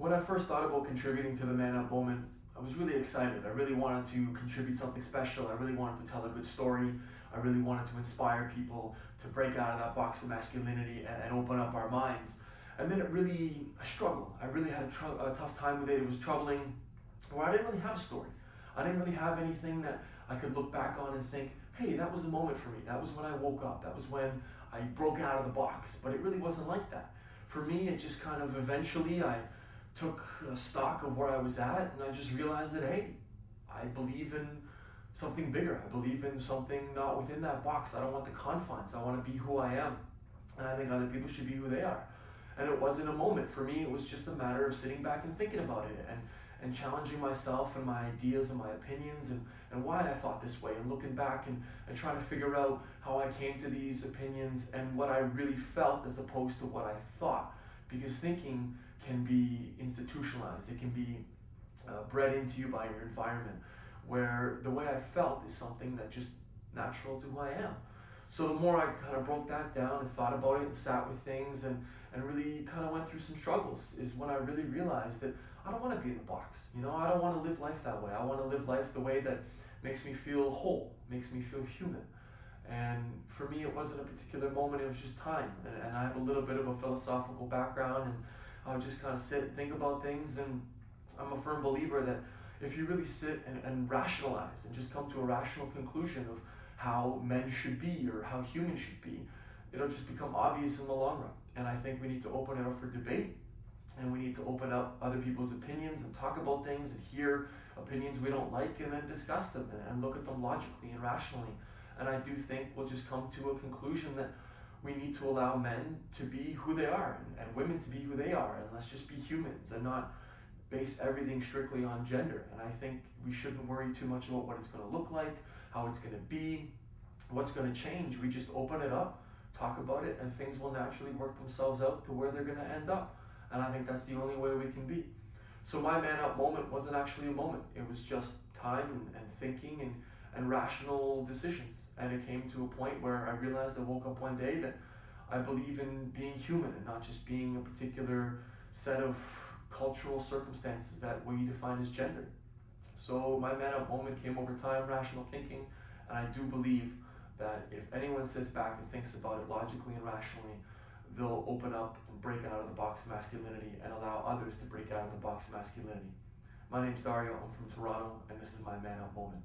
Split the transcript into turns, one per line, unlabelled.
When I first thought about contributing to the Man Up Moment, I was really excited. I really wanted to contribute something special. I really wanted to tell a good story. I really wanted to inspire people to break out of that box of masculinity and open up our minds. And then I struggled. I really had a tough time with it. It was troubling, where I didn't really have a story. I didn't really have anything that I could look back on and think, hey, that was a moment for me. That was when I woke up. That was when I broke out of the box. But it really wasn't like that. For me, it just kind of eventually, I took stock of where I was at, and I just realized that, hey, I believe in something bigger. I believe in something not within that box. I don't want the confines. I want to be who I am. And I think other people should be who they are. And it wasn't a moment. For me, it was just a matter of sitting back and thinking about it and challenging myself and my ideas and my opinions and why I thought this way, and looking back and trying to figure out how I came to these opinions and what I really felt as opposed to what I thought. Because thinking can be institutionalized. It can be bred into you by your environment, where the way I felt is something that just natural to who I am. So the more I kind of broke that down and thought about it and sat with things and really kind of went through some struggles, is when I really realized that I don't want to be in the box. I don't want to live life that way. I want to live life the way that makes me feel whole, makes me feel human. And for me, it wasn't a particular moment, it was just time. And I have a little bit of a philosophical background, and I would just kind of sit and think about things. And I'm a firm believer that if you really sit and rationalize and just come to a rational conclusion of how men should be or how humans should be, it'll just become obvious in the long run. And I think we need to open it up for debate, and we need to open up other people's opinions and talk about things and hear opinions we don't like, and then discuss them and look at them logically and rationally. And I do think we'll just come to a conclusion that we need to allow men to be who they are and women to be who they are, and let's just be humans and not base everything strictly on gender. And I think we shouldn't worry too much about what it's going to look like, how it's going to be, what's going to change. We just open it up, talk about it, and things will naturally work themselves out to where they're going to end up. And I think that's the only way we can be. So my Man Up moment wasn't actually a moment. It was just time and thinking and rational decisions. And it came to a point where I realized, I woke up one day, that I believe in being human and not just being a particular set of cultural circumstances that we define as gender. So my Man Up moment came over time, rational thinking, and I do believe that if anyone sits back and thinks about it logically and rationally, they'll open up and break out of the box of masculinity and allow others to break out of the box of masculinity. My name's Dario, I'm from Toronto, and this is my Man Up moment.